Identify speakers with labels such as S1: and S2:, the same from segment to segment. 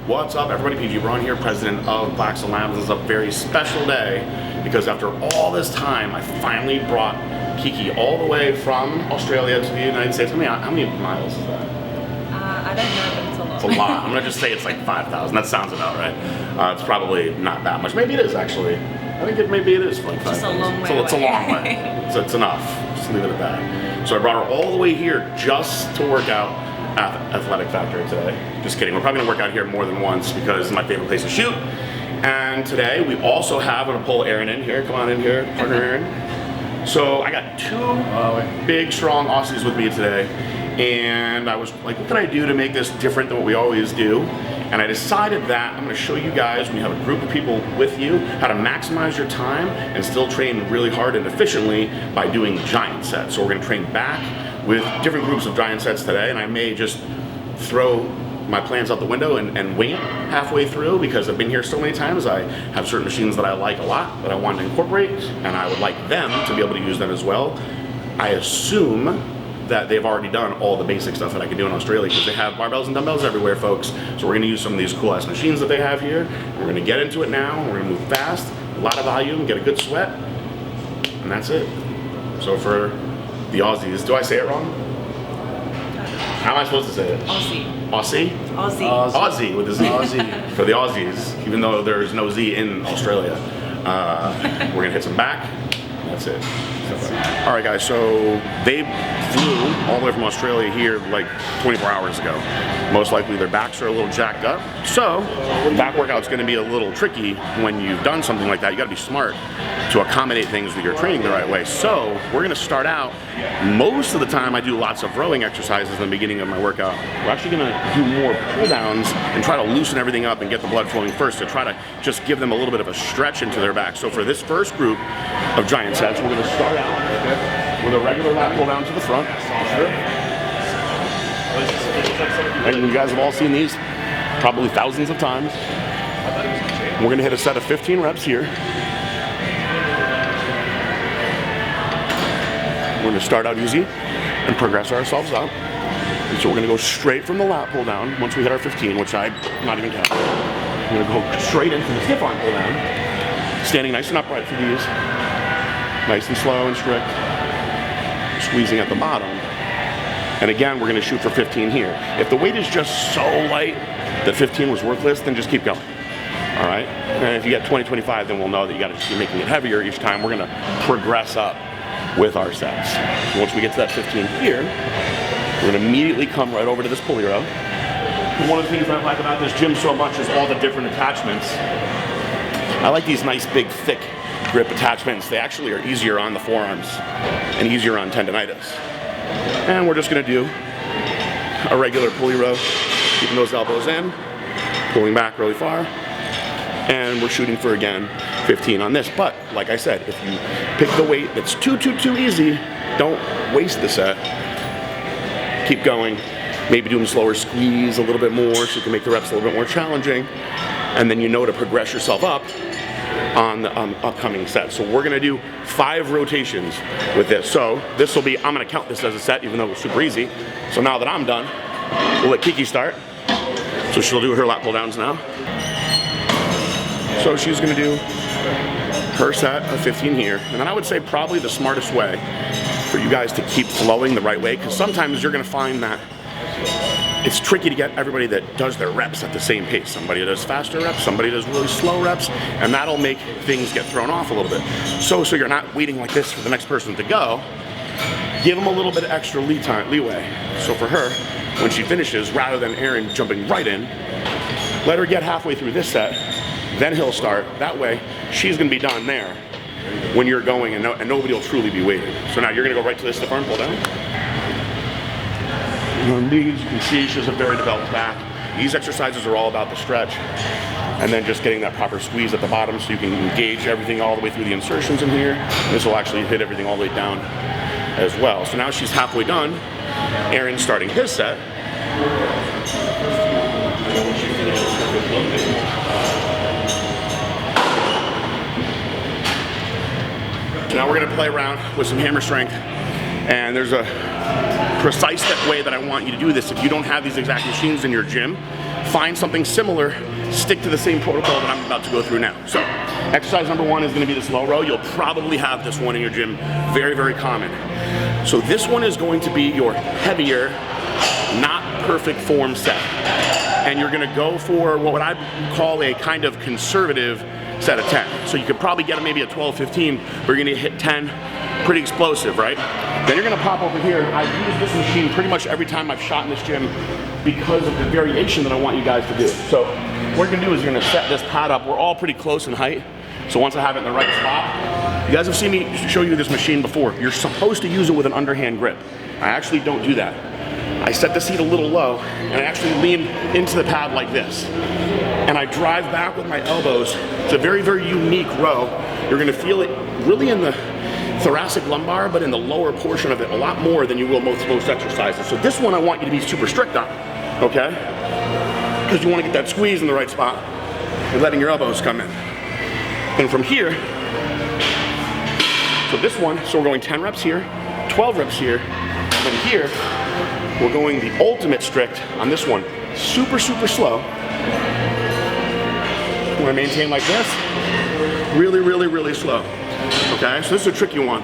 S1: What's up, everybody? PG Ron here, president of Blackstone Labs. This is a very special day because after all this time, I finally brought Kiki all the way from Australia to the United States. How many miles is that?
S2: I don't know, but it's a lot.
S1: It's a lot. I'm gonna just say it's like 5,000. That sounds about right. It's probably not that much. Maybe it is actually. I think maybe it is like 5,000.
S2: Just a long way.
S1: It's a long way. So it's enough. Just leave it at that. So I brought her all the way here just to work out at Athletic Factory today. Just kidding. We're probably gonna work out here more than once because it's my favorite place to shoot. And today we also have, I'm gonna pull Aaron in here. Come on in here, partner Aaron. So I got two big, strong Aussies with me today. And I was like, what can I do to make this different than what we always do? And I decided that I'm gonna show you guys, when you have a group of people with you, how to maximize your time and still train really hard and efficiently by doing giant sets. So we're gonna train back with different groups of giant sets today, and I may just throw my plans out the window and wing it halfway through because I've been here so many times. I have certain machines that I like a lot that I want to incorporate, and I would like them to be able to use them as well. I assume that they've already done all the basic stuff that I can do in Australia because they have barbells and dumbbells everywhere, folks. So we're gonna use some of these cool ass machines that they have here. We're gonna get into it now. We're gonna move fast, a lot of volume, get a good sweat, and that's it. So for the Aussies, do I say it wrong? How am I supposed to say it?
S2: Aussie.
S1: Aussie?
S2: Aussie.
S1: Aussie with a Z.
S3: Aussie.
S1: For the Aussies, even though there's no Z in Australia. We're gonna hit some back. That's it. All right, guys, so they flew all the way from Australia here like 24 hours ago. Most likely their backs are a little jacked up. So back workout's gonna be a little tricky when you've done something like that. You gotta be smart to accommodate things with your training the right way. So we're gonna start out, most of the time I do lots of rowing exercises in the beginning of my workout. We're actually gonna do more pull downs and try to loosen everything up and get the blood flowing first to try to just give them a little bit of a stretch into their back. So for this first group of giant sets, we're gonna start out with a regular lat pull down to the front. And you guys have all seen these probably thousands of times. We're gonna hit a set of 15 reps here. We're gonna start out easy and progress ourselves up. And so we're gonna go straight from the lat pull down once we hit our 15, which I'm not even counting. We're gonna go straight into the stiff arm pull down, standing nice and upright for these. Nice and slow and strict. Squeezing at the bottom. And again, we're gonna shoot for 15 here. If the weight is just so light that 15 was worthless, then just keep going. All right? And if you get 20, 25, then we'll know that you gotta keep making it heavier each time. We're gonna progress up with our sets. Once we get to that 15 here, we're gonna immediately come right over to this pulley row. And one of the things I like about this gym so much is all the different attachments. I like these nice, big, thick grip attachments. They actually are easier on the forearms and easier on tendonitis. And we're just gonna do a regular pulley row, keeping those elbows in, pulling back really far, and we're shooting for, again, 15 on this. But like I said, if you pick the weight that's too easy, don't waste the set. Keep going. Maybe do them slower, squeeze a little bit more so you can make the reps a little bit more challenging, and then you know to progress yourself up on the upcoming set. So we're gonna do 5 rotations with this. So this will be, I'm gonna count this as a set even though it was super easy. So now that I'm done, we'll let Kiki start. So she'll do her lat pull downs now. So she's gonna do her set of 15 here. And then I would say probably the smartest way for you guys to keep flowing the right way, because sometimes you're gonna find that it's tricky to get everybody that does their reps at the same pace. Somebody does faster reps, somebody does really slow reps, and that'll make things get thrown off a little bit. So you're not waiting like this for the next person to go. Give them a little bit of extra leeway. So for her, when she finishes, rather than Aaron jumping right in, let her get halfway through this set, then he'll start. That way, she's gonna be done there when you're going, and nobody will truly be waiting. So now you're gonna go right to this stiff arm pull down. On these, you can see she has a very developed back. These exercises are all about the stretch and then just getting that proper squeeze at the bottom so you can engage everything all the way through the insertions in here. This will actually hit everything all the way down as well. So now she's halfway done. Aaron's starting his set. So now we're gonna play around with some hammer strength, and there's a precise way that I want you to do this. If you don't have these exact machines in your gym, find something similar, stick to the same protocol that I'm about to go through now. So exercise number 1 is gonna be this low row. You'll probably have this one in your gym, very, very common. So this one is going to be your heavier, not perfect form set. And you're gonna go for what I call a kind of conservative set of 10. So you could probably get maybe a 12, 15, but you're gonna hit 10, pretty explosive, right? Then you're gonna pop over here. I've used this machine pretty much every time I've shot in this gym because of the variation that I want you guys to do. So what you're gonna do is you're gonna set this pad up. We're all pretty close in height. So once I have it in the right spot, you guys have seen me show you this machine before. You're supposed to use it with an underhand grip. I actually don't do that. I set the seat a little low and I actually lean into the pad like this. And I drive back with my elbows. It's a very, very unique row. You're gonna feel it really in the thoracic lumbar, but in the lower portion of it a lot more than you will most exercises. So this one I want you to be super strict on, okay? Because you wanna get that squeeze in the right spot and letting your elbows come in. And from here, so this one, so we're going 10 reps here, 12 reps here, and then here, we're going the ultimate strict on this one. Super, super slow. I'm gonna maintain like this. Really, really, really slow. Okay, so this is a tricky one.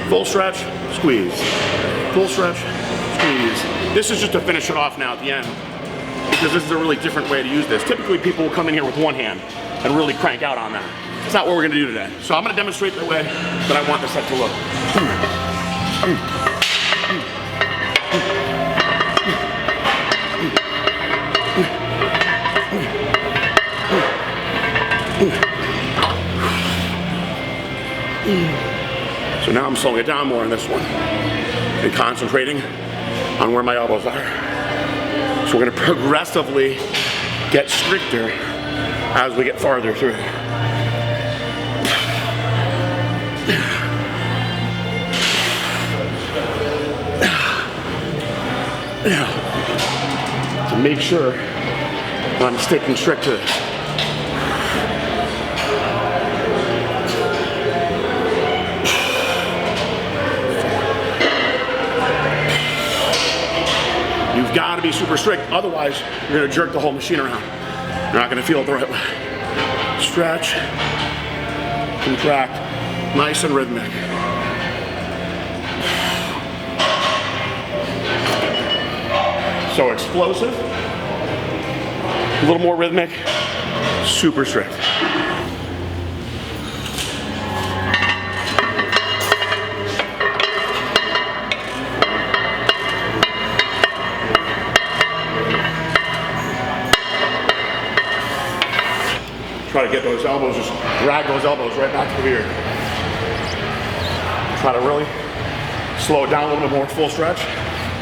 S1: Full stretch, squeeze. Full stretch, squeeze. This is just to finish it off now at the end, because this is a really different way to use this. Typically people will come in here with one hand and really crank out on that. That's not what we're gonna do today. So I'm gonna demonstrate the way that I want the set to look. So now I'm slowing it down more on this one and concentrating on where my elbows are. So we're gonna progressively get stricter as we get farther through. To make sure that I'm sticking strict to this. You've got to be super strict, otherwise you're going to jerk the whole machine around. You're not going to feel it the right way. Stretch, contract, nice and rhythmic. So explosive, a little more rhythmic, super strict. Try to get those elbows, just drag those elbows right back to here. Try to really slow it down a little bit more, full stretch.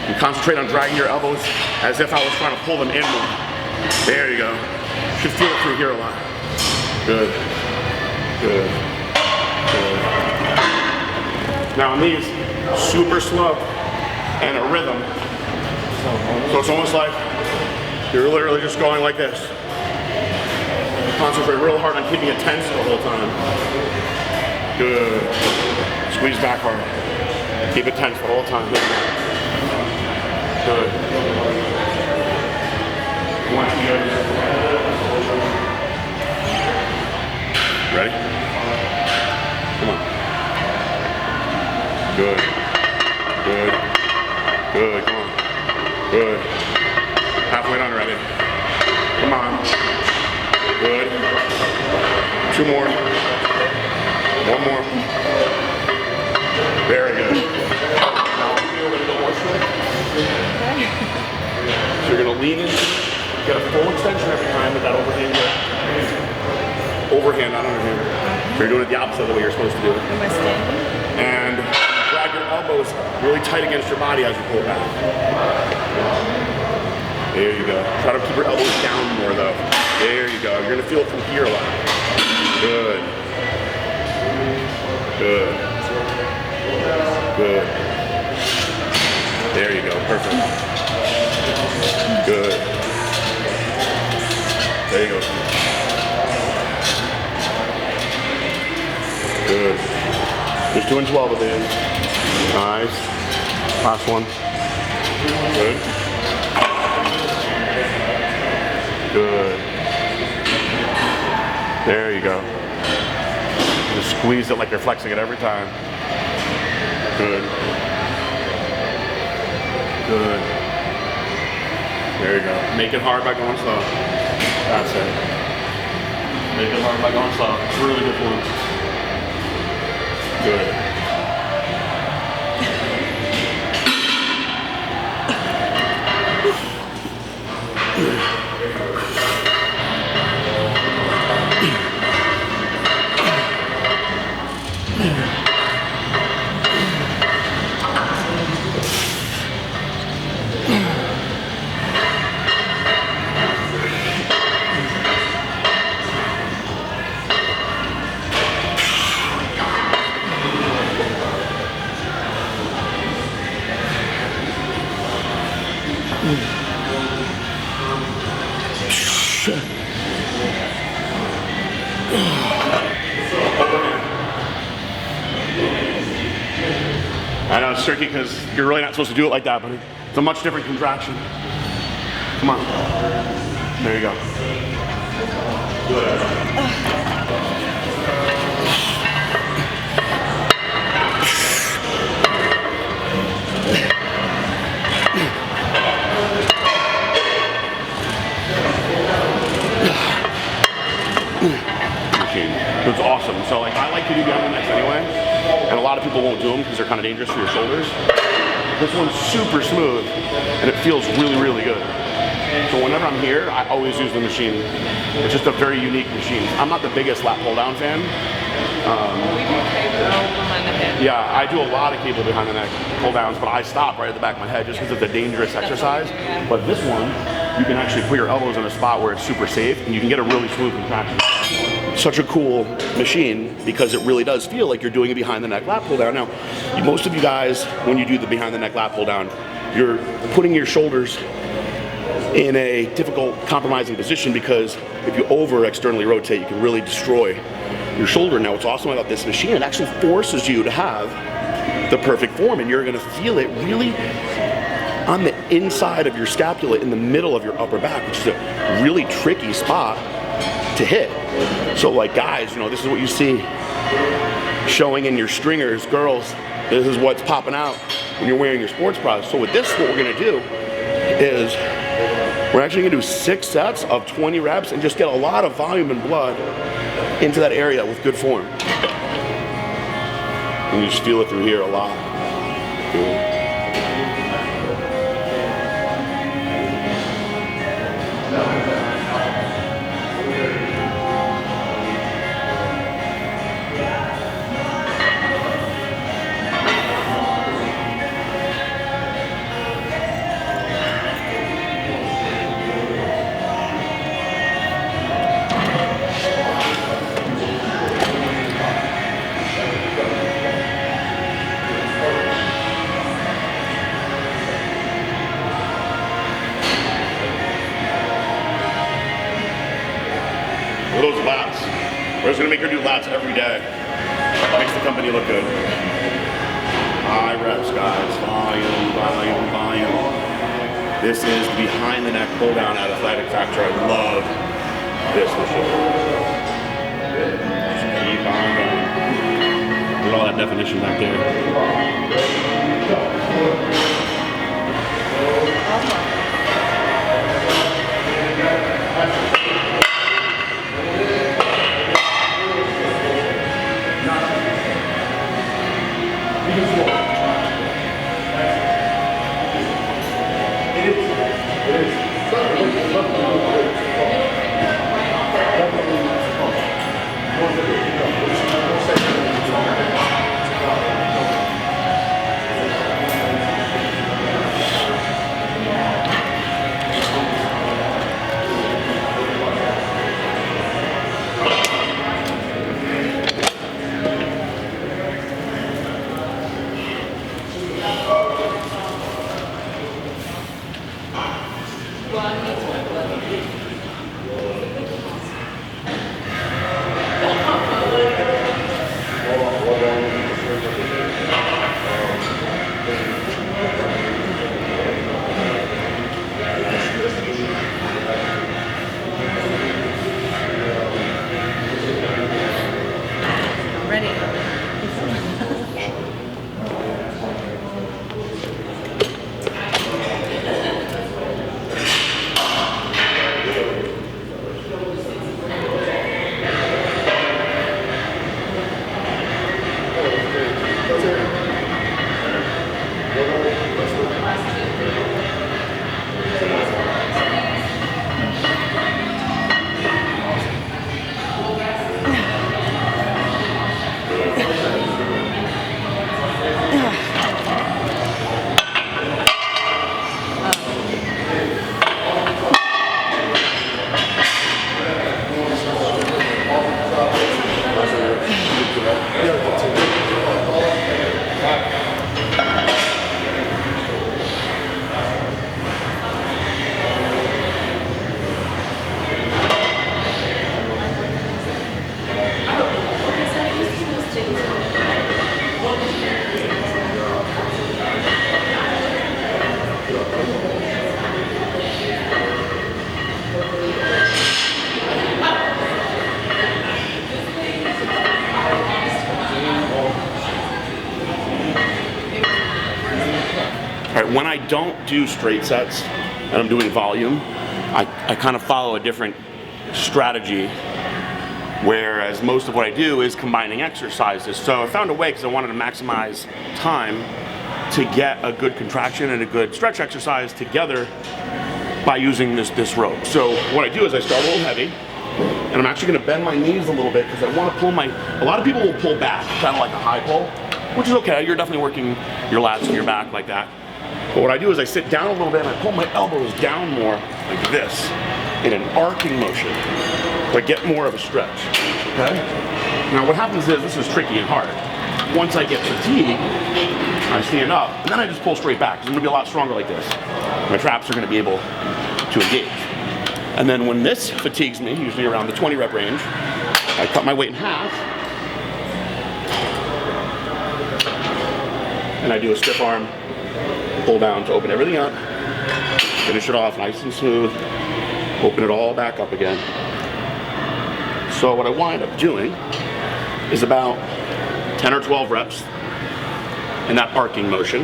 S1: You concentrate on dragging your elbows as if I was trying to pull them in more. There you go. Should feel it through here a lot. Good, good, good. Now on these, super slow and a rhythm. So it's almost like you're literally just going like this. Concentrate real hard on keeping it tense the whole time. Good. Squeeze back hard. Keep it tense the whole time. Good. Once you ready? Come on. Good. Good. Good. Come on. Good. Halfway done already. Come on. Good. 2 more. 1 more. Very good. Now feel a little more strict. So you're going to lean in, get a full extension every time with that overhand grip. Overhand, not underhand. So you're doing it the opposite of the way you're supposed to do it.
S2: Am I standing?
S1: And drag your elbows really tight against your body as you pull back. There you go. Try to keep your elbows down more though. There you go. You're going to feel it from here a lot. Good. Good. Good. There you go. Perfect. Good. There you go. Good. Just doing 12 of these. Nice. Last one. Good. Good. There you go. Just squeeze it like you're flexing it every time. Good. Good. There you go. Make it hard by going slow. That's it. Make it hard by going slow. It's really good form. Good. I know it's tricky because you're really not supposed to do it like that, but it's a much different contraction. Come on. There you go. Machine. It's awesome. So like I like to do behind the necks anyway, and a lot of people won't do them because they're kind of dangerous for your shoulders. This one's super smooth and it feels really, really good. So whenever I'm here, I always use the machine. It's just a very unique machine. I'm not the biggest lat pull down fan.
S2: We do cable behind the head.
S1: Yeah, I do a lot of cable behind the neck pull downs, but I stop right at the back of my head just because it's a dangerous exercise. But this one, you can actually put your elbows in a spot where it's super safe and you can get a really smooth contraction. Such a cool machine because it really does feel like you're doing a behind the neck lat pull down. Now, most of you guys, when you do the behind the neck lat pull down, you're putting your shoulders in a difficult compromising position because if you over externally rotate, you can really destroy your shoulder. Now, what's awesome about this machine, it actually forces you to have the perfect form, and you're gonna feel it really on the inside of your scapula in the middle of your upper back, which is a really tricky spot to hit. So like guys, you know, this is what you see showing in your stringers. Girls, this is what's popping out when you're wearing your sports bras. So with this, what we're gonna do is we're actually gonna do 6 sets of 20 reps and just get a lot of volume and blood into that area with good form. And you just feel it through here a lot. Cool. Those lats. We're just gonna make her do lats every day. Makes the company look good. High reps, guys. Volume, volume, volume. This is the behind the neck pull down at Athletic Factor. I love this machine. Just keep on going. Look at all that definition back there. All right, when I don't do straight sets and I'm doing volume, I kind of follow a different strategy, whereas most of what I do is combining exercises. So I found a way, because I wanted to maximize time, to get a good contraction and a good stretch exercise together by using this rope. So what I do is I start a little heavy, and I'm actually gonna bend my knees a little bit because I wanna pull a lot of people will pull back, kind of like a high pull, which is okay. You're definitely working your lats to your back like that. But what I do is I sit down a little bit and I pull my elbows down more like this in an arcing motion. So I get more of a stretch, okay? Now what happens is, this is tricky and hard. Once I get fatigued, I stand up and then I just pull straight back, because I'm gonna be a lot stronger like this. My traps are gonna be able to engage. And then when this fatigues me, usually around the 20 rep range, I cut my weight in half and I do a stiff arm pull down to open everything up, finish it off nice and smooth, open it all back up again. So what I wind up doing is about 10 or 12 reps in that arcing motion.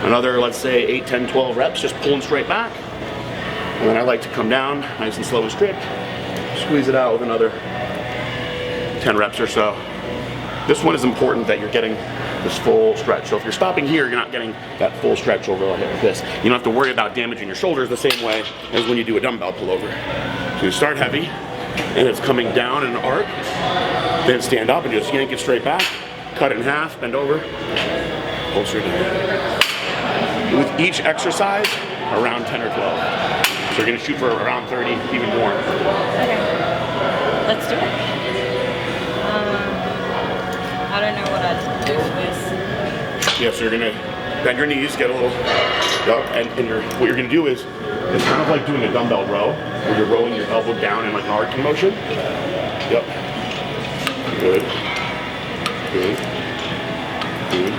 S1: Another, let's say 8, 10, 12 reps, just pulling straight back. And then I like to come down nice and slow and strict, squeeze it out with another 10 reps or so. This one is important that you're getting this full stretch. So if you're stopping here, you're not getting that full stretch over like this. You don't have to worry about damaging your shoulders the same way as when you do a dumbbell pullover. So you start heavy, and it's coming down in an arc, then stand up and just yank it straight back, cut it in half, bend over, pull straight down. With each exercise, around 10 or 12. So you're gonna shoot for around 30, even more.
S2: Okay, let's do it. I don't know what I'd do for this.
S1: Yeah, so you're gonna bend your knees, get a little, and what you're gonna do is, it's kind of like doing a dumbbell row, where you're rolling your elbow down in like an arcing motion. Yep. Good. Good. Good.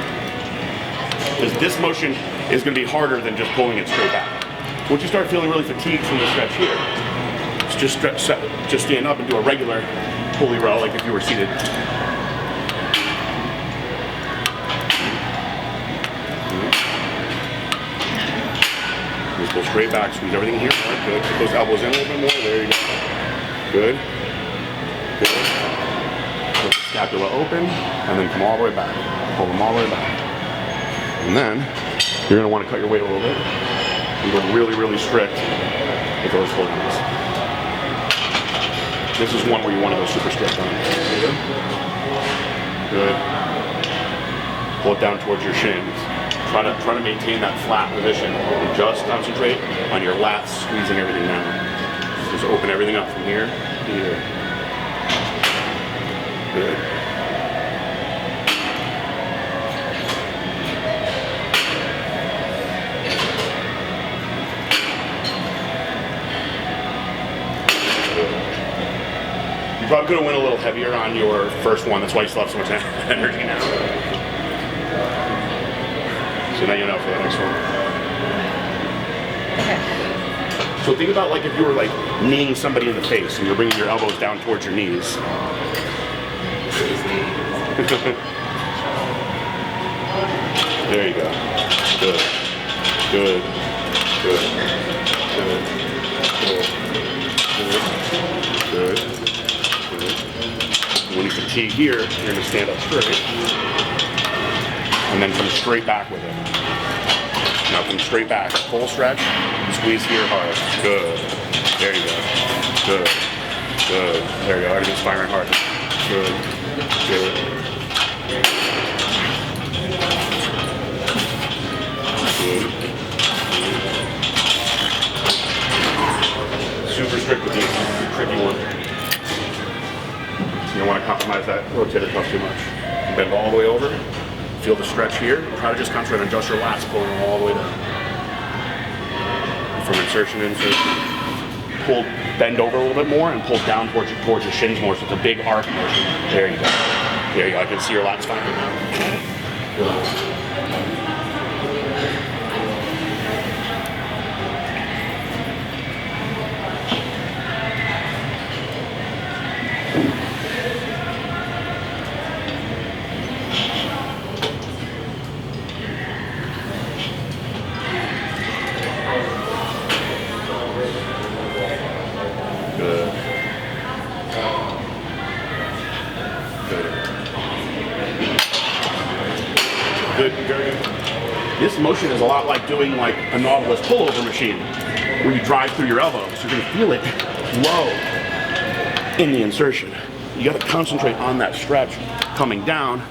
S1: Because this motion is gonna be harder than just pulling it straight back. Once you start feeling really fatigued from the stretch here, just stand up and do a regular pulley row like if you were seated. Just go straight back, squeeze everything here. All right, good. Put those elbows in a little bit more. There you go. Good. Good. Put the scapula open, and then come all the way back. Pull them all the way back. And then you're going to want to cut your weight a little bit and go really, really strict with those full hands. This is one where you want to go super strict on. Good. Good. Pull it down towards your shins. Try to maintain that flat position and just concentrate on your lats squeezing everything down. Just open everything up from here to here. Good. You probably could have went a little heavier on your first one. That's why you still have so much energy now. So now you know for the next one.
S2: Okay.
S1: So think about like if you were like kneeing somebody in the face and you're bringing your elbows down towards your knees. There you go. Good. Good. Good. Good. Good. Good. Good. When you fatigue here, you're going to stand up straight. And then come straight back with it. Now come straight back, full stretch, squeeze here hard. Good. There you go. Good. Good. There you go. Everything's firing hard. Good. Good. Good. Super strict with these. Tricky one. You don't want to compromise that rotator cuff too much. Bend all the way over. Feel the stretch here. Try to just concentrate on just your lats, pulling all the way down. From insertion, insert. Pull, bend over a little bit more and pull down towards your shins more. So it's a big arc motion. There you go. There you go. I can see your lats firing now. Good. Good, very good. This motion is a lot like doing like a Nautilus pullover machine, where you drive through your elbows. You're gonna feel it low in the insertion. You gotta concentrate on that stretch coming down.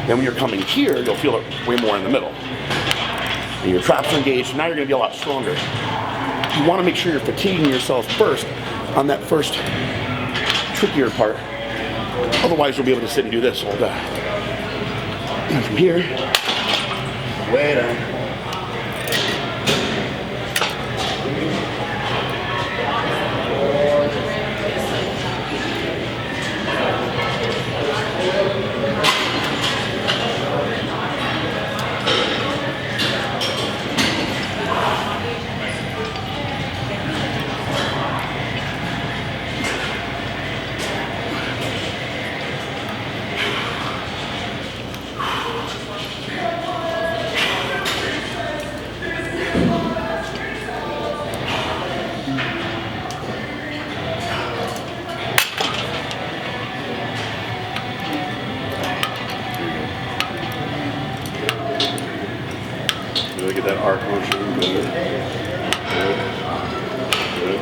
S1: Then when you're coming here, you'll feel it way more in the middle. And your traps are engaged, now you're gonna be a lot stronger. You wanna make sure you're fatiguing yourself first on that first trickier part. Otherwise, you'll be able to sit and do this all day. And from here, way down. Look at that arc motion. Good. Good. Good.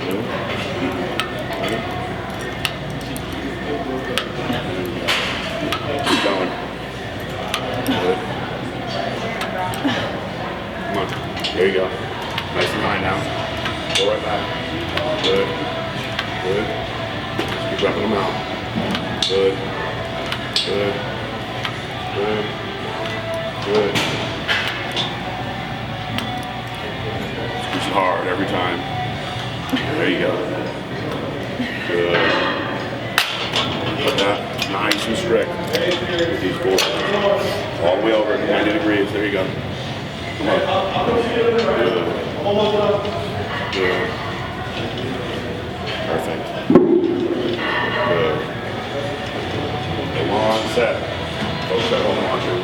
S1: Good. Keep going. Good. Come on. There you go. Nice and high now. Go right back. Good. Good. Just keep wrapping them out. Good. Good. Good. Good. Squeeze it hard every time. There you go. Good. Put that nice and strict with these bolts. All the way over 90 degrees. There you go. Come on. Good. Good. Perfect. Good. A long set. Folks at home watching.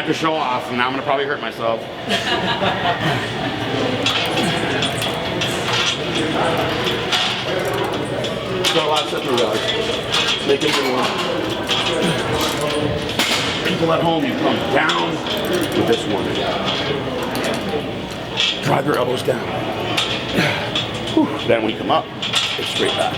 S1: To show off, and now I'm gonna probably hurt myself. Got a lot of sit-through guys. Make it good one. People at home, you come down with this one. Drive your elbows down. Then when you come up, it's straight back.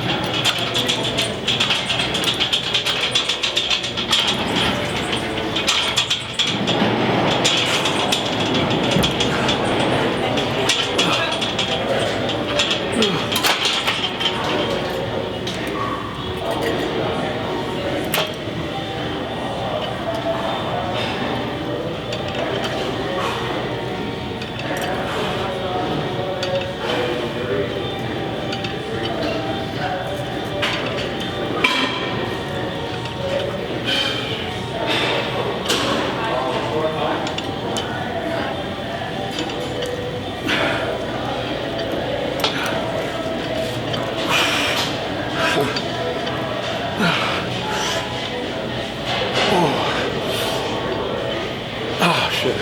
S3: Oh shit.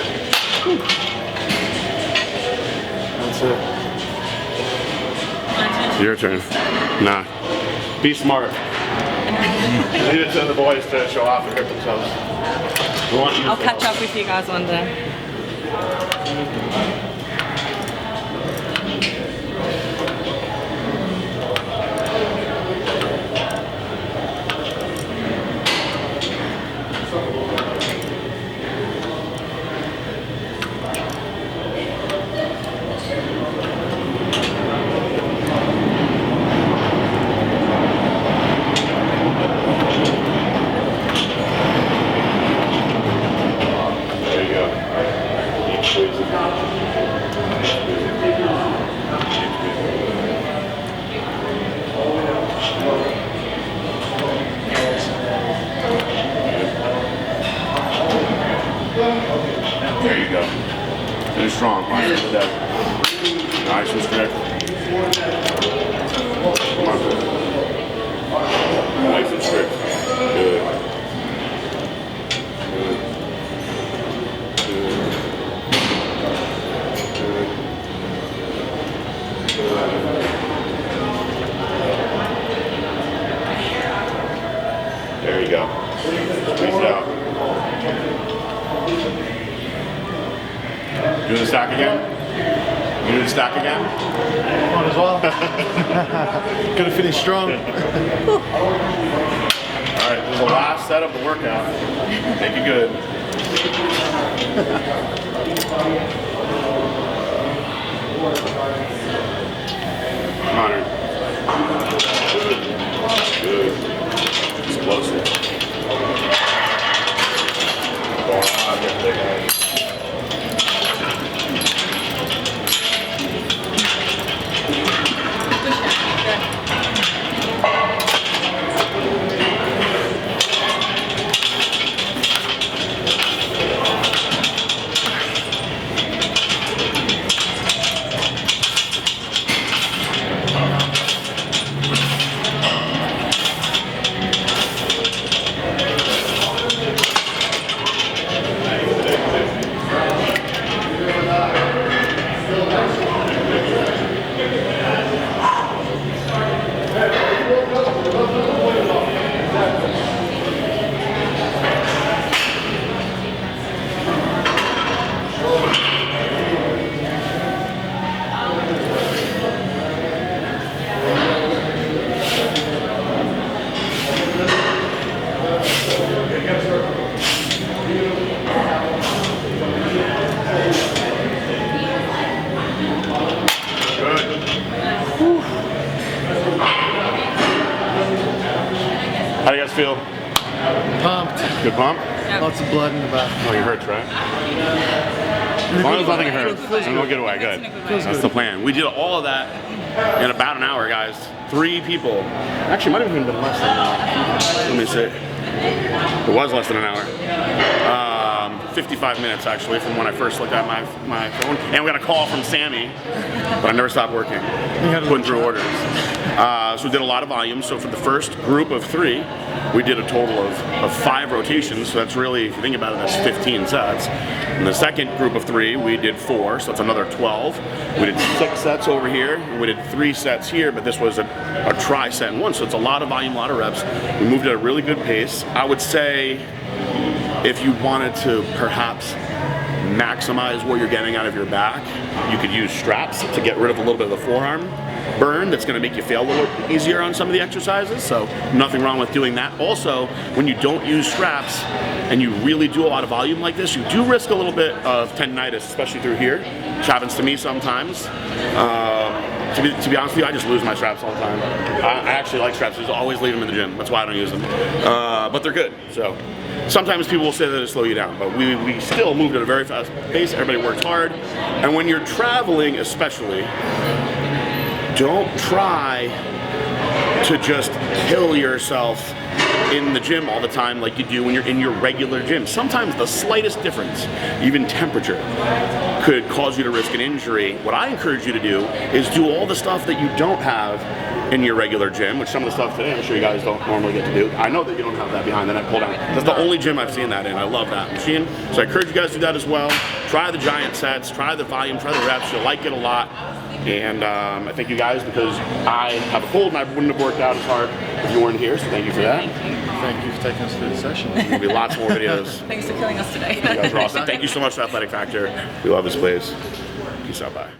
S3: Whew. That's it.
S1: Your turn. Nah. Be smart. Leave it to the boys to show off and hurt themselves. We want you to
S2: I'll
S1: show
S2: catch
S1: off.
S2: up with you guys one day.
S1: There you go. Keep squeezing. There you go. Finish strong. Nice and steady. Nice and strict. Come on. Nice and strict. Good. There you go. Squeeze it out. Do the stack again? You do the stack again?
S3: Might as well. Gonna finish strong.
S1: Alright, this is the last set of the workout. Make it good. Come on, Aaron. Good. Explosive. Going on, get big. How do you guys feel?
S3: Pumped.
S1: Good pump?
S3: Lots of blood in the back.
S1: Oh, you hurts, right? As long as nothing hurts, then we'll get away. Good. That's the plan. We did all of that in about an hour, guys. 3 people. Actually, it might have even been less than an hour. Let me see. It was less than an hour. 55 minutes, actually, from when I first looked at my phone. And we got a call from Sammy, but I never stopped working. Putting through orders. So we did a lot of volume. So for the first group of 3, we did a total of 5 rotations. So that's really, if you think about it, that's 15 sets. And the second group of 3, we did 4, so that's another 12. We did 6 sets over here. We did 3 sets here, but this was a tri-set in one. So it's a lot of volume, a lot of reps. We moved at a really good pace. I would say if you wanted to perhaps maximize what you're getting out of your back, you could use straps to get rid of a little bit of the forearm burn. That's going to make you fail a little easier on some of the exercises, so nothing wrong with doing that. Also, when you don't use straps and you really do a lot of volume like this, you do risk a little bit of tendinitis, especially through here, which happens to me sometimes. To be honest with you, I just lose my straps all the time. I actually like straps. I just always leave them in the gym. That's why I don't use them. But they're good. So sometimes people will say that it slow you down, but we still moved at a very fast pace. Everybody worked hard. And when you're traveling especially, don't try to just kill yourself in the gym all the time like you do when you're in your regular gym. Sometimes the slightest difference, even temperature, could cause you to risk an injury. What I encourage you to do is do all the stuff that you don't have in your regular gym, which some of the stuff today I'm sure you guys don't normally get to do. I know that you don't have that behind the neck pull down. That's the only gym I've seen that in. I love that machine. So I encourage you guys to do that as well. Try the giant sets, try the volume, try the reps. You'll like it a lot. And I thank you guys because I have a cold and I wouldn't have worked out as hard if you weren't here. So thank you for that.
S3: Thank you for taking us through the session.
S1: There'll be lots more videos.
S2: Thanks for killing us today.
S1: You guys are awesome. Thank you so much for Athletic Factor. We love this place. Peace out. Bye.